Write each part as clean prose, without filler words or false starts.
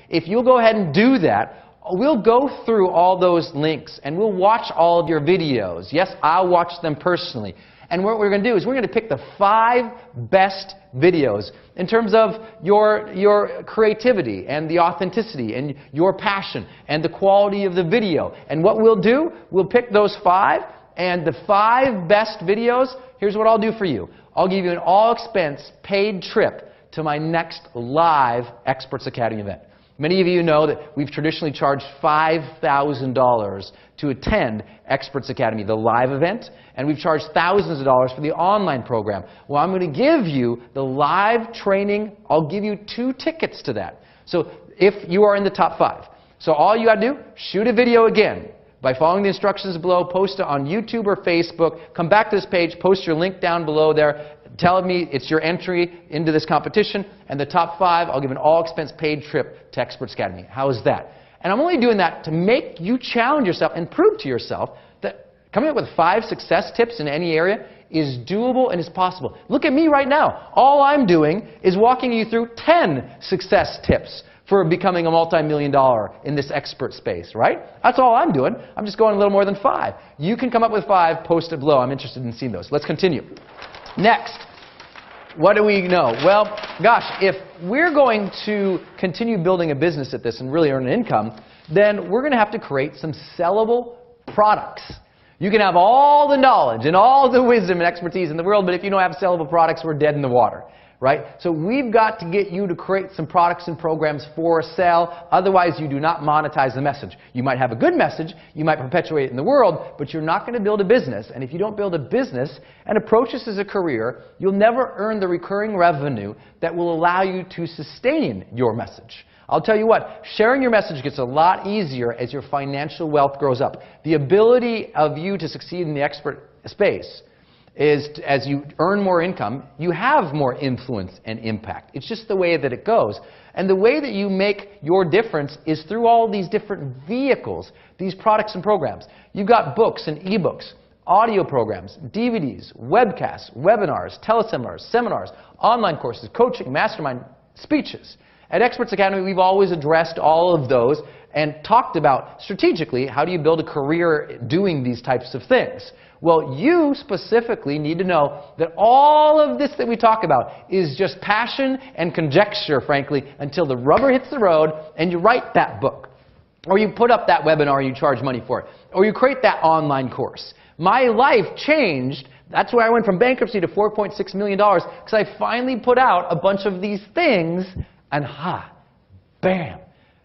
If you'll go ahead and do that, we'll go through all those links and we'll watch all of your videos. Yes, I'll watch them personally. And what we're going to do is we're going to pick the 5 best videos in terms of your creativity and the authenticity and your passion and the quality of the video. And what we'll do, we'll pick those 5, and the 5 best videos, here's what I'll do for you. I'll give you an all-expense paid trip to my next live Experts Academy event. Many of you know that we've traditionally charged $5,000 to attend Experts Academy, the live event, and we've charged thousands of dollars for the online program. Well, I'm going to give you the live training. I'll give you 2 tickets to that. So if you are in the top 5. So all you got to do, shoot a video again by following the instructions below, post it on YouTube or Facebook, come back to this page, post your link down below there, tell me it's your entry into this competition, and the top 5, I'll give an all-expense paid trip to Experts Academy. How is that? And I'm only doing that to make you challenge yourself and prove to yourself that coming up with 5 success tips in any area is doable and is possible. Look at me right now. All I'm doing is walking you through 10 success tips for becoming a multi-million-dollar in this expert space, right? That's all I'm doing. I'm just going a little more than 5. You can come up with 5, post it below. I'm interested in seeing those. Let's continue. Next, what do we know? Well, gosh, if we're going to continue building a business at this and really earn an income, then we're going to have to create some sellable products. You can have all the knowledge and all the wisdom and expertise in the world, but if you don't have sellable products, we're dead in the water. Right? So we've got to get you to create some products and programs for sale. Otherwise, you do not monetize the message. You might have a good message, you might perpetuate it in the world, but you're not going to build a business. And if you don't build a business and approach this as a career, you'll never earn the recurring revenue that will allow you to sustain your message. I'll tell you what, sharing your message gets a lot easier as your financial wealth grows up. The ability of you to succeed in the expert space is as you earn more income, you have more influence and impact. It's just the way that it goes. And the way that you make your difference is through all these different vehicles, these products and programs. You've got books and ebooks, audio programs, DVDs, webcasts, webinars, teleseminars, seminars, online courses, coaching, mastermind, speeches. At Experts Academy, we've always addressed all of those and talked about strategically how do you build a career doing these types of things. Well, you specifically need to know that all of this that we talk about is just passion and conjecture, frankly, until the rubber hits the road and you write that book. Or you put up that webinar and you charge money for it. Or you create that online course. My life changed. That's where I went from bankruptcy to $4.6 million because I finally put out a bunch of these things and bam,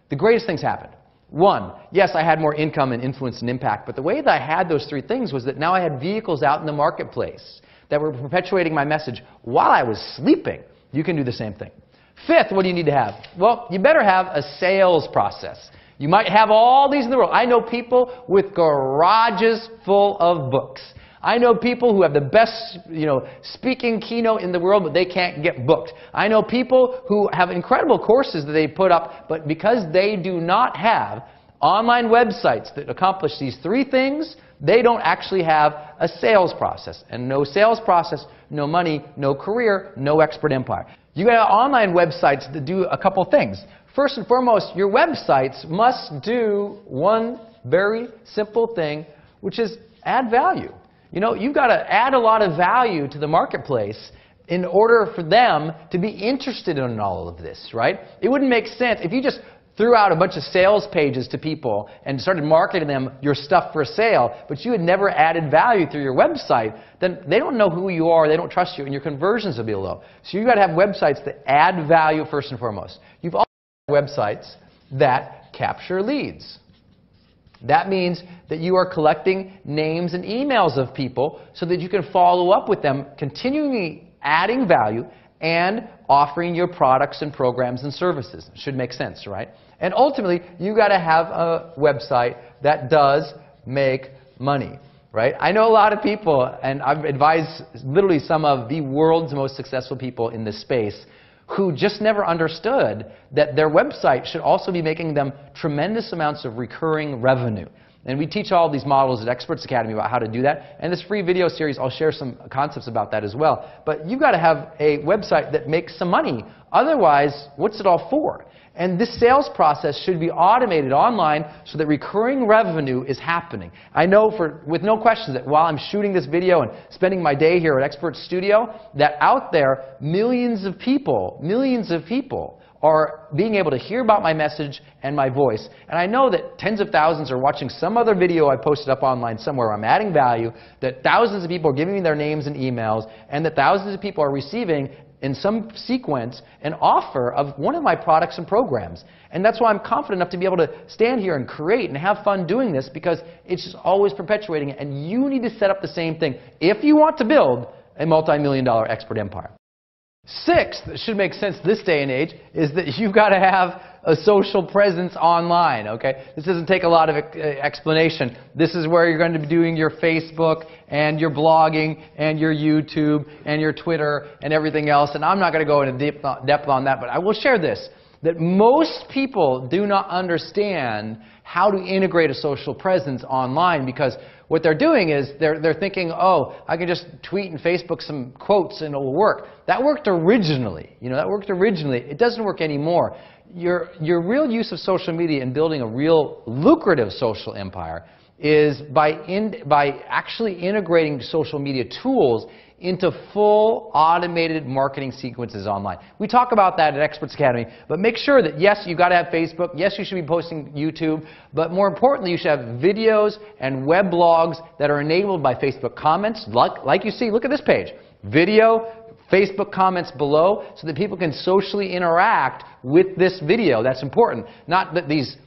the greatest things happened. 1, yes, I had more income and influence and impact, but the way that I had those 3 things was that now I had vehicles out in the marketplace that were perpetuating my message while I was sleeping. You can do the same thing. 5th, what do you need to have? Well, you better have a sales process. You might have all these in the world. I know people with garages full of books. I know people who have the best, speaking keynote in the world, but they can't get booked. I know people who have incredible courses that they put up, but because they do not have online websites that accomplish these 3 things, they don't actually have a sales process. And no sales process, no money, no career, no expert empire. You got online websites that do a couple things. First and foremost, your websites must do one very simple thing, which is add value. You've got to add a lot of value to the marketplace in order for them to be interested in all of this, right? It wouldn't make sense if you just threw out a bunch of sales pages to people and started marketing them your stuff for sale, but you had never added value through your website, then they don't know who you are, they don't trust you, and your conversions will be low. So you've got to have websites that add value first and foremost. You've also got websites that capture leads. That means that you are collecting names and emails of people so that you can follow up with them, continually adding value and offering your products and programs and services. It should make sense, right? And ultimately, you've got to have a website that does make money, right? I know a lot of people, and I've advised literally some of the world's most successful people in this space who just never understood that their website should also be making them tremendous amounts of recurring revenue. And we teach all these models at Experts Academy about how to do that. And this free video series, I'll share some concepts about that as well. But you've got to have a website that makes some money. Otherwise, what's it all for? And this sales process should be automated online so that recurring revenue is happening. I know with no question that while I'm shooting this video and spending my day here at Expert Studio, that out there, millions of people are being able to hear about my message and my voice. And I know that tens of thousands are watching some other video I posted up online somewhere where I'm adding value, that thousands of people are giving me their names and emails, and that thousands of people are receiving in some sequence an offer of one of my products and programs. And that's why I'm confident enough to be able to stand here and create and have fun doing this, because it's just always perpetuating it. And you need to set up the same thing if you want to build a multi-million-dollar expert empire. Sixth, that should make sense this day and age, is that you've got to have a social presence online, okay? This doesn't take a lot of explanation. This is where you're going to be doing your Facebook and your blogging and your YouTube and your Twitter and everything else. And I'm not going to go into depth on that, but I will share this, that most people do not understand how to integrate a social presence online, because what they're doing is they're thinking, oh, I can just tweet and Facebook some quotes and it'll work. That worked originally. You know, that worked originally. It doesn't work anymore. Your real use of social media in building a real lucrative social empire is by actually integrating social media tools into full automated marketing sequences online. We talk about that at Experts Academy, but make sure that yes, you've got to have Facebook, yes, you should be posting YouTube, but more importantly, you should have videos and web blogs that are enabled by Facebook comments, like you see, look at this page, video, Facebook comments below, so that people can socially interact with this video. That's important. Not that these,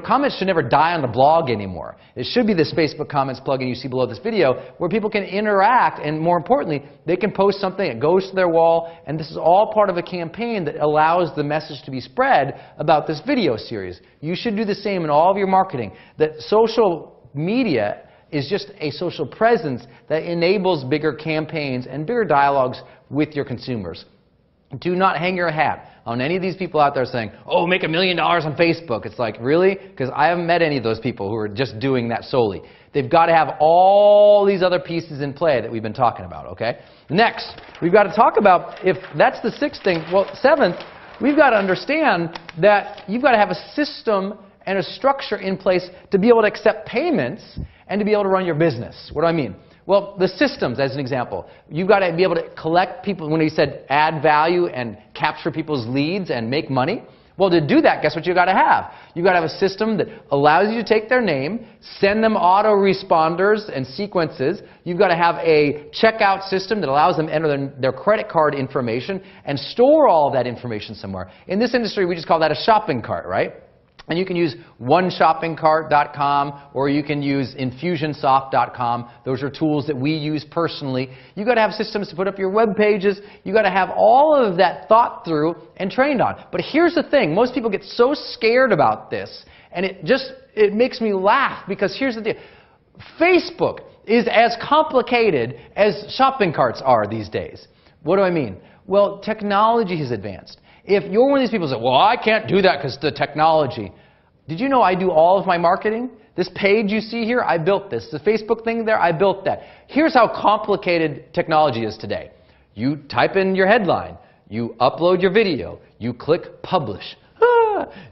comments should never die on the blog anymore. It should be this Facebook comments plugin you see below this video where people can interact, and more importantly, they can post something that goes to their wall, and this is all part of a campaign that allows the message to be spread about this video series. You should do the same in all of your marketing. That social media is just a social presence that enables bigger campaigns and bigger dialogues with your consumers. Do not hang your hat on any of these people out there saying, oh, make $1 million on Facebook. It's like, really? Because I haven't met any of those people who are just doing that solely. They've got to have all these other pieces in play that we've been talking about, okay? Next, we've got to talk about, if that's the sixth thing, well, seventh, we've got to understand that you've got to have a system and a structure in place to be able to accept payments and to be able to run your business. What do I mean? Well, the systems, as an example. You've got to be able to collect people, when he said add value and capture people's leads and make money. Well, to do that, guess what you've got to have? You've got to have a system that allows you to take their name, send them autoresponders and sequences. You've got to have a checkout system that allows them to enter their credit card information and store all of that information somewhere. In this industry, we just call that a shopping cart, right? And you can use oneshoppingcart.com, or you can use infusionsoft.com. Those are tools that we use personally. You've got to have systems to put up your web pages. You've got to have all of that thought through and trained on. But here's the thing. Most people get so scared about this, and it makes me laugh, because here's the deal. Facebook is as complicated as shopping carts are these days. What do I mean? Well, technology has advanced. If you're one of these people who say, well, I can't do that because the technology. Did you know I do all of my marketing? This page you see here, I built this. The Facebook thing there, I built that. Here's how complicated technology is today. You type in your headline. You upload your video. You click publish.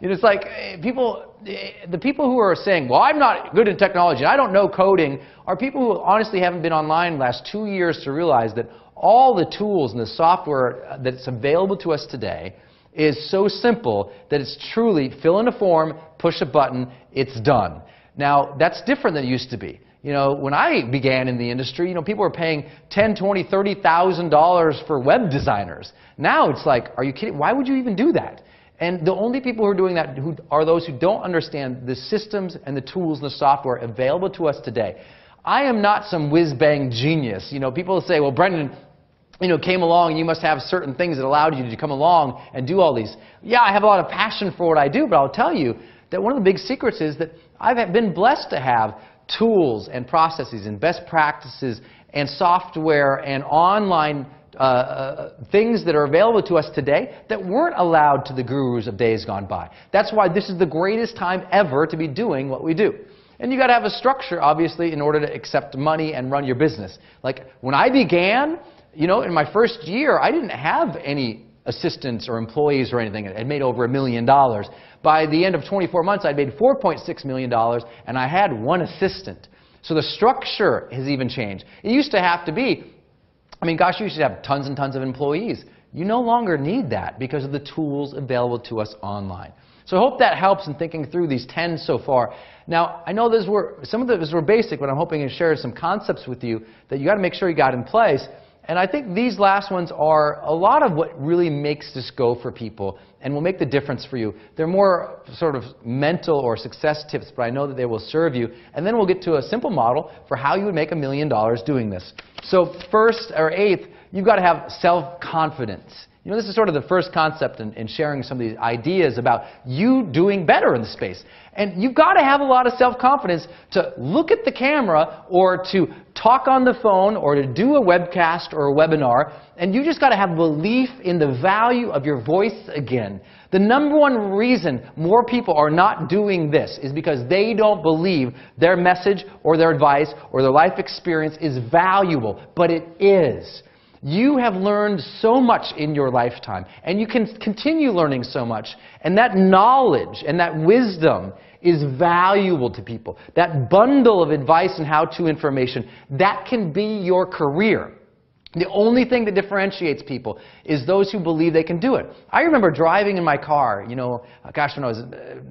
It's like the people who are saying, well, I'm not good in technology, I don't know coding, are people who honestly haven't been online the last 2 years to realize that all the tools and the software that's available to us today is so simple that it's truly fill in a form, push a button, it's done. Now, that's different than it used to be. When I began in the industry, people were paying $10,000, $20,000, $30,000 for web designers. Now it's like, are you kidding? Why would you even do that? And the only people who are doing that are those who don't understand the systems and the tools and the software available to us today. I am not some whiz-bang genius. People say, well, Brendon, came along, and you must have certain things that allowed you to come along and do all these. Yeah, I have a lot of passion for what I do, but I'll tell you that one of the big secrets is that I've been blessed to have tools and processes and best practices and software and online things that are available to us today that weren't allowed to the gurus of days gone by. That's why this is the greatest time ever to be doing what we do. And you got to have a structure, obviously, in order to accept money and run your business. Like when I began, you know, in my first year, I didn't have any assistants or employees or anything. I had made over $1 million. By the end of 24 months, I'd made $4.6 million, and I had one assistant. So the structure has even changed. It used to have to be, I mean, gosh, you used to have tons and tons of employees. You no longer need that because of the tools available to us online. So I hope that helps in thinking through these 10 so far. Now, I know some of those were basic, but I'm hoping to share some concepts with you that you got to make sure you got in place. And I think these last ones are a lot of what really makes this go for people and will make the difference for you. They're more sort of mental or success tips, but I know that they will serve you. And then we'll get to a simple model for how you would make $1 million doing this. So first, or eighth, you've got to have self-confidence. You know, this is sort of the first concept in sharing some of these ideas about you doing better in the space. And you've got to have a lot of self-confidence to look at the camera or to talk on the phone or to do a webcast or a webinar. And you just got to have belief in the value of your voice again. The number one reason more people are not doing this is because they don't believe their message or their advice or their life experience is valuable. But it is. You have learned so much in your lifetime, and you can continue learning so much, and that knowledge and that wisdom is valuable to people. That bundle of advice and how-to information, that can be your career. The only thing that differentiates people is those who believe they can do it. I remember driving in my car, you know, gosh, when I was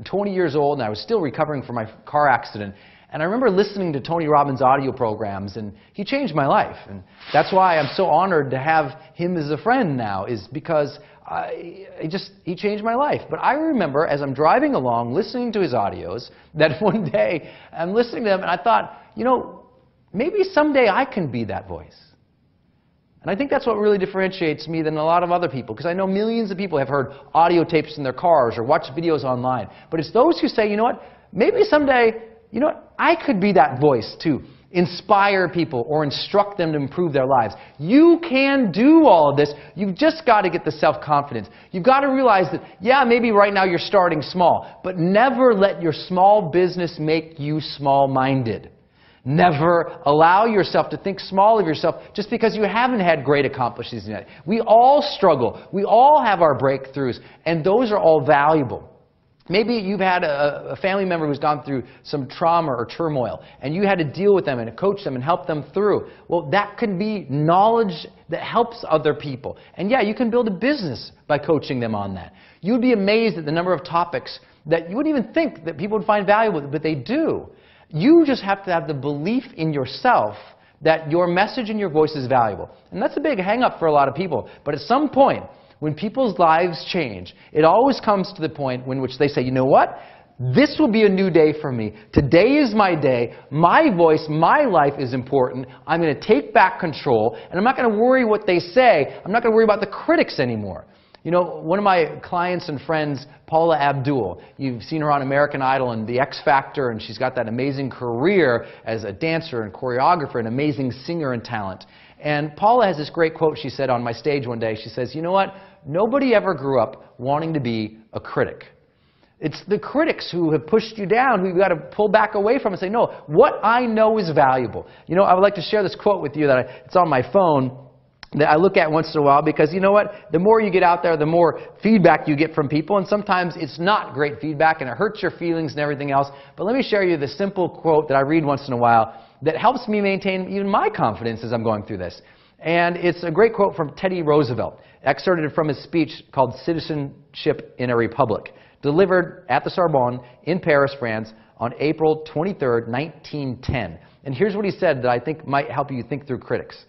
20 years old and I was still recovering from my car accident. And I remember listening to Tony Robbins' audio programs, and he changed my life. And that's why I'm so honored to have him as a friend now, is because he changed my life. But I remember, as I'm driving along, listening to his audios, that one day I'm listening to them, and I thought, you know, maybe someday I can be that voice. And I think that's what really differentiates me than a lot of other people, because I know millions of people have heard audio tapes in their cars or watched videos online. But it's those who say, you know what, maybe someday, you know what, I could be that voice to inspire people or instruct them to improve their lives. You can do all of this. You've just got to get the self-confidence. You've got to realize that, yeah, maybe right now you're starting small, but never let your small business make you small-minded. Never allow yourself to think small of yourself just because you haven't had great accomplishments yet. We all struggle. We all have our breakthroughs, and those are all valuable. Maybe you've had a family member who's gone through some trauma or turmoil, and you had to deal with them and coach them and help them through. Well, that could be knowledge that helps other people. And yeah, you can build a business by coaching them on that. You'd be amazed at the number of topics that you wouldn't even think that people would find valuable, but they do. You just have to have the belief in yourself that your message and your voice is valuable. And that's a big hang-up for a lot of people. But at some point, when people's lives change, it always comes to the point in which they say, you know what? This will be a new day for me. Today is my day. My voice, my life is important. I'm going to take back control, and I'm not going to worry what they say. I'm not going to worry about the critics anymore. You know, one of my clients and friends, Paula Abdul, you've seen her on American Idol and The X Factor, and she's got that amazing career as a dancer and choreographer, an amazing singer and talent. And Paula has this great quote she said on my stage one day. She says, you know what? Nobody ever grew up wanting to be a critic. It's the critics who have pushed you down, who you've got to pull back away from and say, no, what I know is valuable. You know, I would like to share this quote with you that it's on my phone that I look at once in a while, because you know what? The more you get out there, the more feedback you get from people, and sometimes it's not great feedback and it hurts your feelings and everything else. But let me share you the simple quote that I read once in a while that helps me maintain even my confidence as I'm going through this. And it's a great quote from Teddy Roosevelt, excerpted from his speech called Citizenship in a Republic, delivered at the Sorbonne in Paris, France, on April 23rd, 1910. And here's what he said that I think might help you think through critics.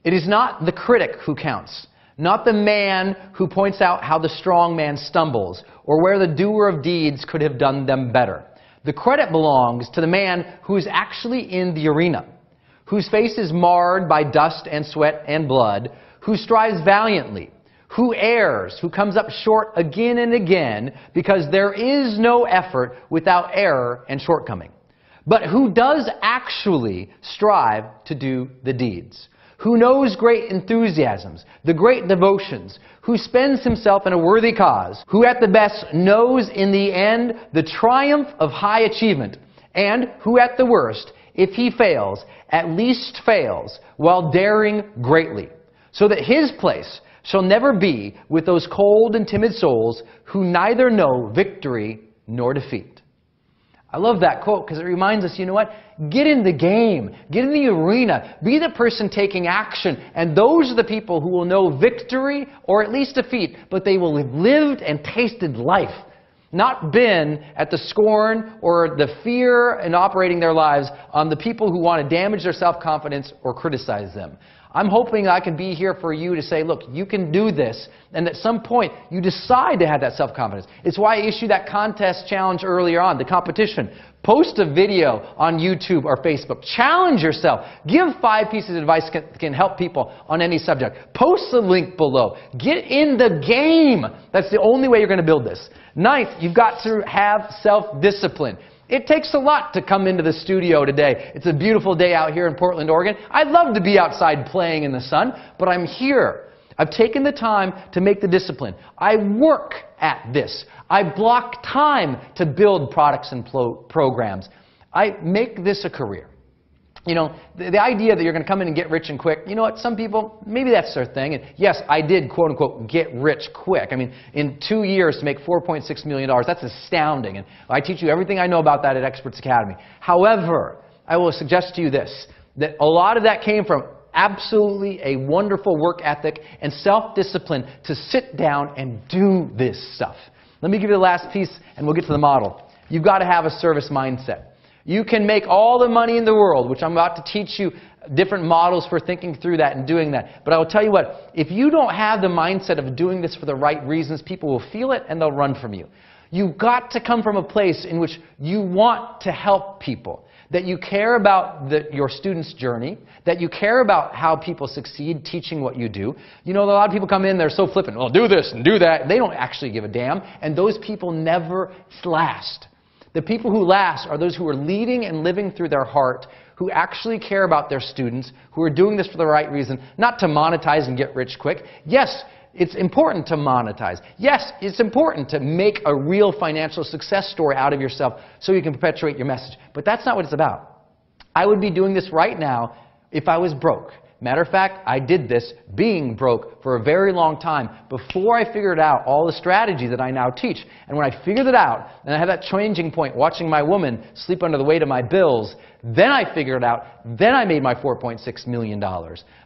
It is not the critic who counts, not the man who points out how the strong man stumbles, or where the doer of deeds could have done them better. The credit belongs to the man who is actually in the arena, whose face is marred by dust and sweat and blood, who strives valiantly, who errs, who comes up short again and again, because there is no effort without error and shortcoming, but who does actually strive to do the deeds, who knows great enthusiasms, the great devotions, who spends himself in a worthy cause, who at the best knows in the end the triumph of high achievement, and who at the worst, if he fails, at least fails while daring greatly, so that his place shall never be with those cold and timid souls who neither know victory nor defeat. I love that quote because it reminds us, you know what? Get in the game. Get in the arena. Be the person taking action. And those are the people who will know victory or at least defeat, but they will have lived and tasted life. Not been at the scorn or the fear in operating their lives on the people who want to damage their self-confidence or criticize them. I'm hoping I can be here for you to say, look, you can do this, and at some point you decide to have that self-confidence. It's why I issued that contest challenge earlier on, the competition. Post a video on YouTube or Facebook. Challenge yourself. Give 5 pieces of advice that can help people on any subject. Post the link below. Get in the game. That's the only way you're going to build this. 9th, you've got to have self-discipline. It takes a lot to come into the studio today. It's a beautiful day out here in Portland, Oregon. I'd love to be outside playing in the sun, but I'm here. I've taken the time to make the discipline. I work at this. I block time to build products and programs. I make this a career. You know, the idea that you're going to come in and get rich and quick, you know what, some people, maybe that's their thing. And yes, I did, quote unquote, get rich quick. I mean, in 2 years to make $4.6 million, that's astounding. And I teach you everything I know about that at Experts Academy. However, I will suggest to you this, that a lot of that came from absolutely a wonderful work ethic and self-discipline to sit down and do this stuff. Let me give you the last piece and we'll get to the model. You've got to have a service mindset. You can make all the money in the world, which I'm about to teach you different models for thinking through that and doing that. But I will tell you what, if you don't have the mindset of doing this for the right reasons, people will feel it and they'll run from you. You've got to come from a place in which you want to help people, that you care about your student's journey, that you care about how people succeed teaching what you do. You know, a lot of people come in, they're so flippant. Well, do this and do that. They don't actually give a damn. And those people never last. The people who last are those who are leading and living through their heart, who actually care about their students, who are doing this for the right reason, not to monetize and get rich quick. Yes, it's important to monetize. Yes, it's important to make a real financial success story out of yourself so you can perpetuate your message. But that's not what it's about. I would be doing this right now if I was broke. Matter of fact, I did this being broke for a very long time before I figured out all the strategy that I now teach. And when I figured it out, and I had that changing point, watching my woman sleep under the weight of my bills, then I figured it out, then I made my $4.6 million.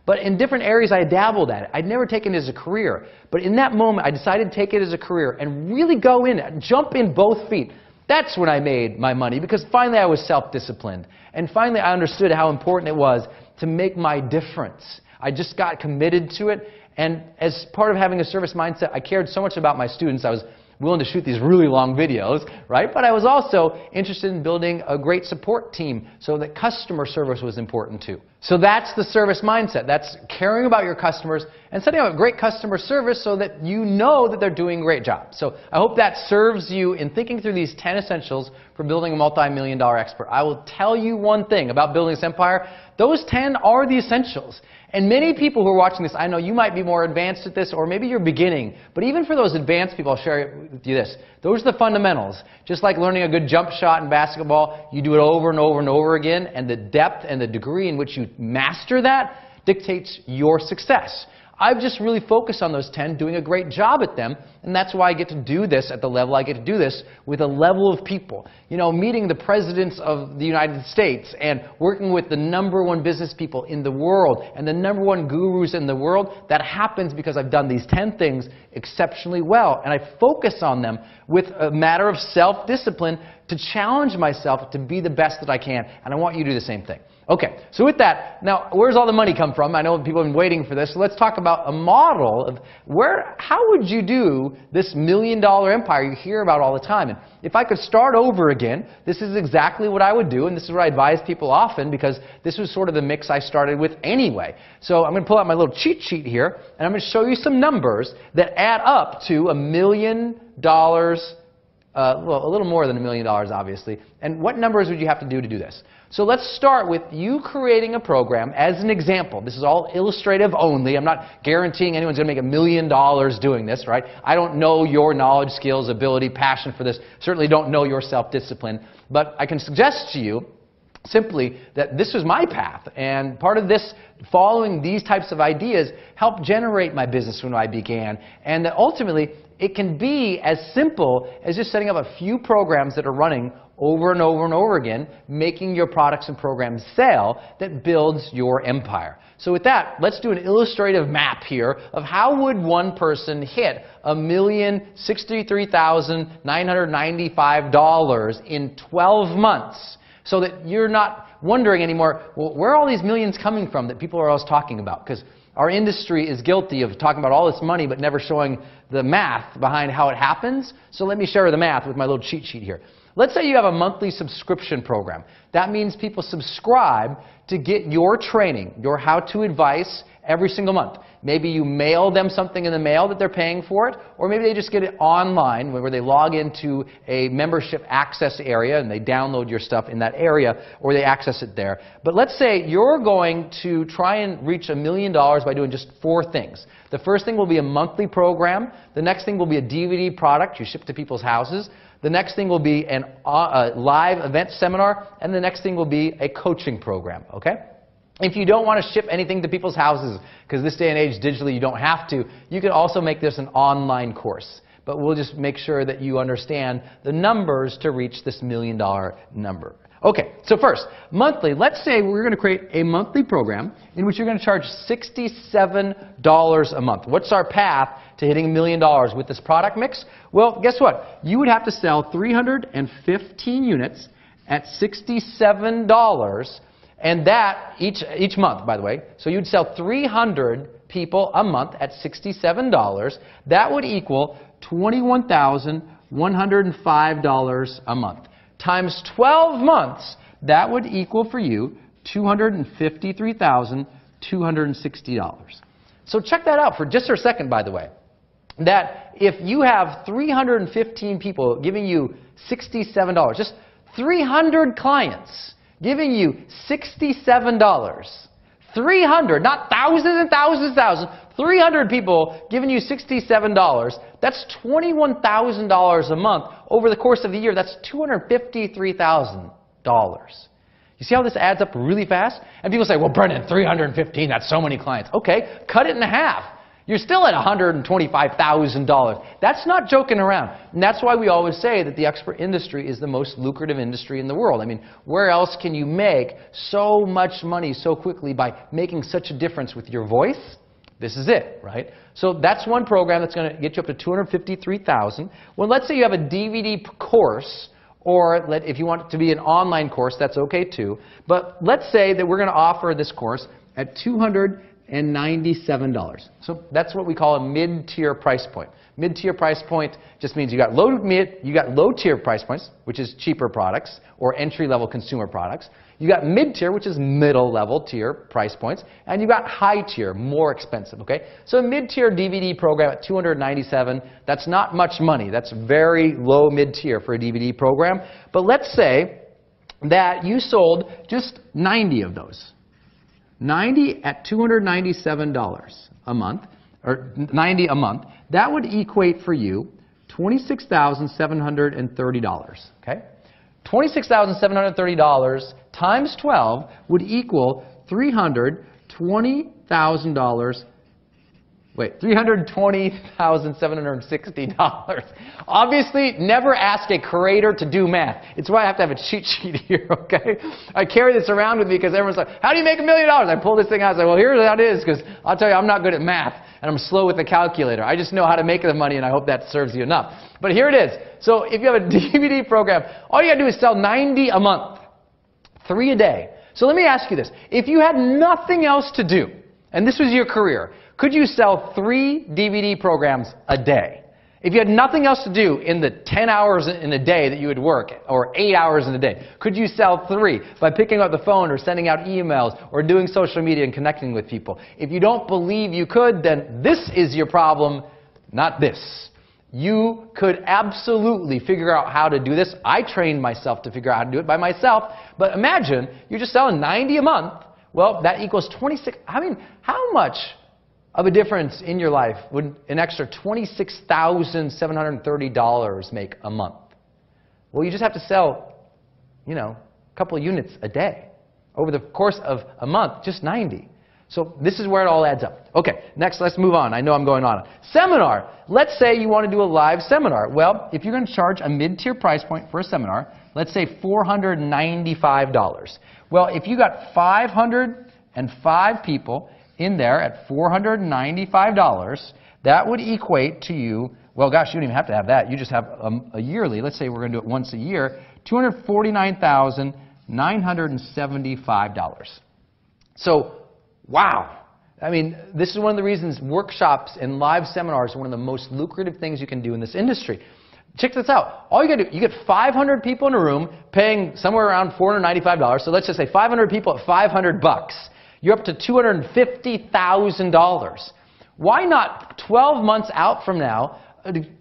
But in different areas I dabbled at it. I'd never taken it as a career. But in that moment, I decided to take it as a career and really go in it, jump in both feet. That's when I made my money, because finally I was self-disciplined. And finally I understood how important it was to make my difference. I just got committed to it. And as part of having a service mindset, I cared so much about my students. I was willing to shoot these really long videos, right? But I was also interested in building a great support team so that customer service was important too. So that's the service mindset. That's caring about your customers and setting up a great customer service so that you know that they're doing a great job. So I hope that serves you in thinking through these 10 essentials for building a multi-million-dollar expert. I will tell you one thing about building this empire. Those 10 are the essentials. And many people who are watching this, I know you might be more advanced at this, or maybe you're beginning. But even for those advanced people, I'll share with you this. Those are the fundamentals. Just like learning a good jump shot in basketball, you do it over and over and over again, and the depth and the degree in which you master that dictates your success. I've just really focused on those 10, doing a great job at them, and that's why I get to do this at the level I get to do this with a level of people. You know, meeting the presidents of the United States and working with the #1 business people in the world and the #1 gurus in the world, that happens because I've done these 10 things exceptionally well, and I focus on them with a matter of self-discipline to challenge myself to be the best that I can, and I want you to do the same thing. Okay, so with that, now where's all the money come from? I know people have been waiting for this, so let's talk about a model of how would you do this $1 million empire you hear about all the time. And if I could start over again, this is exactly what I would do, and this is what I advise people often because this was sort of the mix I started with anyway. So I'm going to pull out my little cheat sheet here, and I'm going to show you some numbers that add up to $1 million well, a little more than $1 million, obviously. And what numbers would you have to do this? So let's start with you creating a program as an example. This is all illustrative only. I'm not guaranteeing anyone's going to make $1 million doing this, right? I don't know your knowledge, skills, ability, passion for this. Certainly don't know your self-discipline. But I can suggest to you simply that this was my path. And part of this, following these types of ideas, helped generate my business when I began. And that ultimately, it can be as simple as just setting up a few programs that are running over and over and over again, making your products and programs sell, that builds your empire. So with that, let's do an illustrative map here of how would one person hit $1,063,995 in 12 months, so that you're not wondering anymore, well, where are all these millions coming from that people are always talking about? Because our industry is guilty of talking about all this money but never showing the math behind how it happens. So let me share the math with my little cheat sheet here. Let's say you have a monthly subscription program. That means people subscribe to get your training, your how-to advice every single month. Maybe you mail them something in the mail that they're paying for it, or maybe they just get it online where they log into a membership access area and they download your stuff in that area, or they access it there. But let's say you're going to try and reach $1 million by doing just 4 things. The first thing will be a monthly program. The next thing will be a DVD product you ship to people's houses. The next thing will be a live event seminar, and the next thing will be a coaching program, okay? If you don't want to ship anything to people's houses, because this day and age, digitally, you don't have to, you can also make this an online course. But we'll just make sure that you understand the numbers to reach this $1 million number. Okay, so first, monthly. Let's say we're going to create a monthly program in which you're going to charge $67 a month. What's our path to hitting $1 million with this product mix? Well, guess what? You would have to sell 315 units at $67, and that each month, by the way. So you'd sell 300 people a month at $67. That would equal $21,105 a month. Times 12 months, that would equal for you $253,260. So check that out for just a second, by the way. That if you have 315 people giving you $67, just 300 clients giving you $67, 300, not thousands and thousands and thousands, 300 people giving you $67, that's $21,000 a month. Over the course of the year, that's $253,000. You see how this adds up really fast? And people say, well, Brendon, 315, that's so many clients. Okay, cut it in half. You're still at $125,000. That's not joking around. And that's why we always say that the expert industry is the most lucrative industry in the world. I mean, where else can you make so much money so quickly by making such a difference with your voice? This is it, right? So that's one program that's going to get you up to $253,000. Well, let's say you have a DVD course, or if you want it to be an online course, that's okay too. But let's say that we're going to offer this course at $297. So that's what we call a mid-tier price point. Mid-tier price point just means you got low-tier price points, which is cheaper products or entry-level consumer products. You got mid-tier, which is middle-level tier price points, and you got high-tier, more expensive. Okay, so a mid-tier DVD program at $297. That's not much money. That's very low mid-tier for a DVD program. But let's say that you sold just 90 of those. 90 at $297 a month, or 90 a month, that would equate for you $26,730, okay? $26,730 times 12 would equal $320,760. Obviously, never ask a creator to do math. It's why I have to have a cheat sheet here, okay? I carry this around with me because everyone's like, how do you make $1 million? I pull this thing out and say, well, here's how it is, because I'll tell you, I'm not good at math, and I'm slow with the calculator. I just know how to make the money, and I hope that serves you enough. But here it is. So if you have a DVD program, all you got to do is sell 90 a month, 3 a day. So let me ask you this. If you had nothing else to do, and this was your career, could you sell 3 DVD programs a day? If you had nothing else to do in the 10 hours in a day that you would work, or 8 hours in a day, could you sell 3 by picking up the phone or sending out emails or doing social media and connecting with people? If you don't believe you could, then this is your problem, not this. You could absolutely figure out how to do this. I trained myself to figure out how to do it by myself. But imagine you're just selling 90 a month. Well, that equals 26. I mean, how much of a difference in your life would an extra $26,730 make a month? Well, you just have to sell, you know, a couple of units a day. Over the course of a month, just 90. So this is where it all adds up. Okay, next, let's move on. I know I'm going on. Seminar. Let's say you want to do a live seminar. Well, if you're going to charge a mid-tier price point for a seminar, let's say $495. Well, if you got 505 people in there at $495, that would equate to you, well, gosh, you don't even have to have that. You just have a yearly. Let's say we're going to do it once a year, $249,975. So, wow. I mean, this is one of the reasons workshops and live seminars are one of the most lucrative things you can do in this industry. Check this out. All you got to do, you get 500 people in a room paying somewhere around $495. So let's just say 500 people at $500. You're up to $250,000. Why not 12 months out from now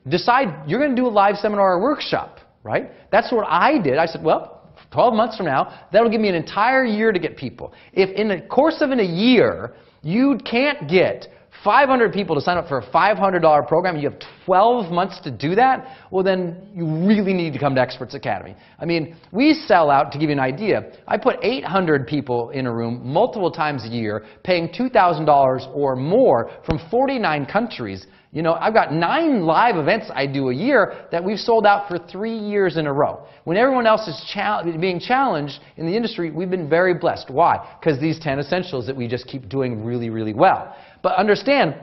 decide you're going to do a live seminar or workshop, right? That's what I did. I said, well, 12 months from now, that'll give me an entire year to get people. If in the course of a year, you can't get 500 people to sign up for a $500 program, you have 12 months to do that, well then you really need to come to Experts Academy. I mean, we sell out, to give you an idea, I put 800 people in a room multiple times a year, paying $2,000 or more from 49 countries. You know, I've got 9 live events I do a year that we've sold out for 3 years in a row. When everyone else is being challenged in the industry, we've been very blessed. Why? Because these 10 essentials that we just keep doing really, really well. But understand,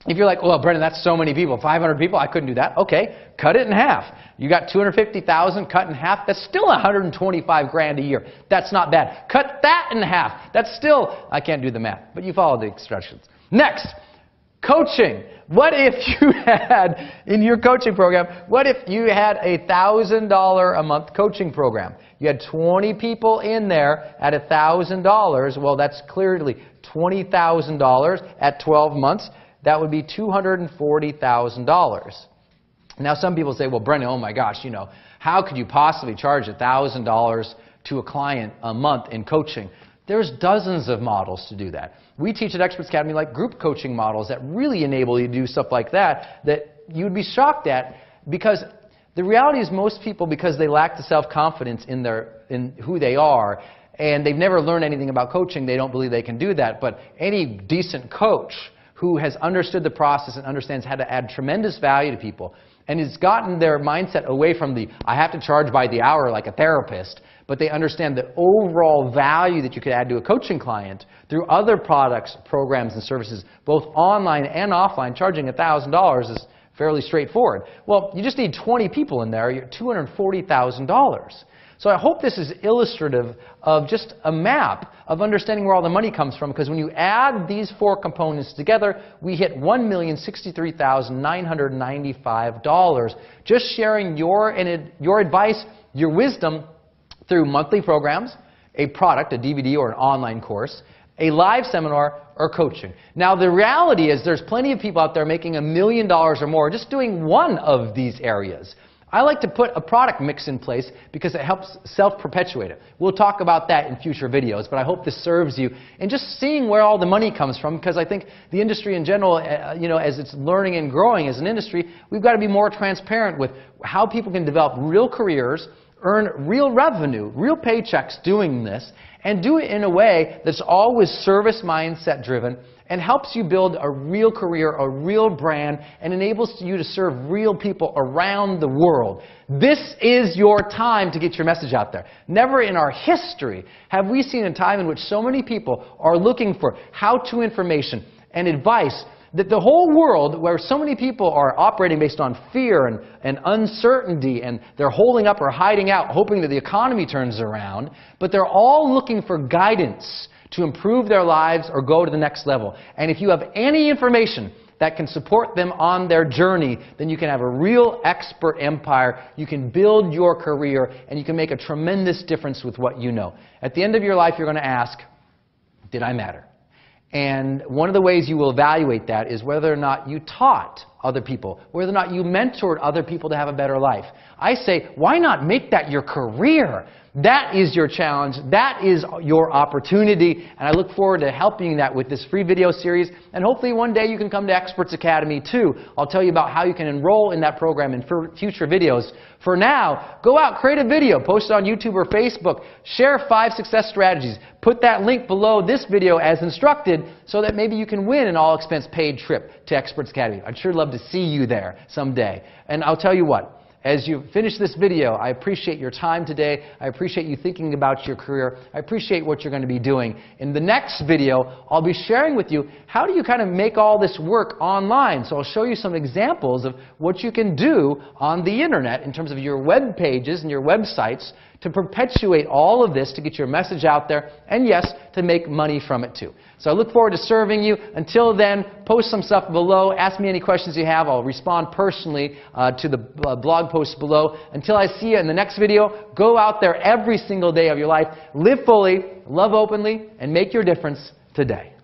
if you're like, well, Brendon, that's so many people, 500 people, I couldn't do that. Okay, cut it in half. You got 250,000 cut in half. That's still 125 grand a year. That's not bad. Cut that in half. That's still, I can't do the math, but you follow the instructions. Next. Coaching. What if you had, in your coaching program, what if you had a $1,000 a month coaching program? You had 20 people in there at $1,000. Well, that's clearly $20,000 at 12 months. That would be $240,000. Now, some people say, well, Brendon, oh my gosh, you know, how could you possibly charge $1,000 to a client a month in coaching? There's dozens of models to do that. We teach at Experts Academy like group coaching models that really enable you to do stuff like that you would be shocked at, because the reality is most people, because they lack the self-confidence in who they are, and they've never learned anything about coaching, they don't believe they can do that. But any decent coach who has understood the process and understands how to add tremendous value to people and has gotten their mindset away from the, I have to charge by the hour like a therapist, but they understand the overall value that you could add to a coaching client through other products, programs, and services, both online and offline. Charging $1,000 is fairly straightforward. Well, you just need 20 people in there. You're at $240,000. So I hope this is illustrative of just a map of understanding where all the money comes from, because when you add these 4 components together, we hit $1,063,995. Just sharing your advice, your wisdom, through monthly programs, a product, a DVD or an online course, a live seminar, or coaching. Now, the reality is there's plenty of people out there making $1 million or more just doing one of these areas. I like to put a product mix in place because it helps self-perpetuate it. We'll talk about that in future videos, but I hope this serves you in just seeing where all the money comes from, because I think the industry in general, you know, as it's learning and growing as an industry, we've got to be more transparent with how people can develop real careers, earn real revenue, real paychecks doing this, and do it in a way that's always service mindset driven and helps you build a real career, a real brand, and enables you to serve real people around the world. This is your time to get your message out there. Never in our history have we seen a time in which so many people are looking for how-to information and advice, that the whole world, where so many people are operating based on fear and uncertainty, and they're holding up or hiding out, hoping that the economy turns around, but they're all looking for guidance to improve their lives or go to the next level. And if you have any information that can support them on their journey, then you can have a real expert empire, you can build your career, and you can make a tremendous difference with what you know. At the end of your life, you're going to ask, did I matter? And one of the ways you will evaluate that is whether or not you taught other people, whether or not you mentored other people to have a better life. I say, why not make that your career? That is your challenge. That is your opportunity. And I look forward to helping you that with this free video series. And hopefully one day you can come to Experts Academy too. I'll tell you about how you can enroll in that program in future videos. For now, go out, create a video, post it on YouTube or Facebook, share 5 success strategies. Put that link below this video as instructed so that maybe you can win an all-expense paid trip to Experts Academy. I'd sure love to see you there someday. And I'll tell you what. As you finish this video, I appreciate your time today. I appreciate you thinking about your career. I appreciate what you're going to be doing. In the next video, I'll be sharing with you how do you kind of make all this work online. So I'll show you some examples of what you can do on the internet in terms of your web pages and your websites to perpetuate all of this, to get your message out there, and yes, to make money from it too. So I look forward to serving you. Until then, post some stuff below. Ask me any questions you have. I'll respond personally to the blog posts below. Until I see you in the next video, go out there every single day of your life. Live fully, love openly, and make your difference today.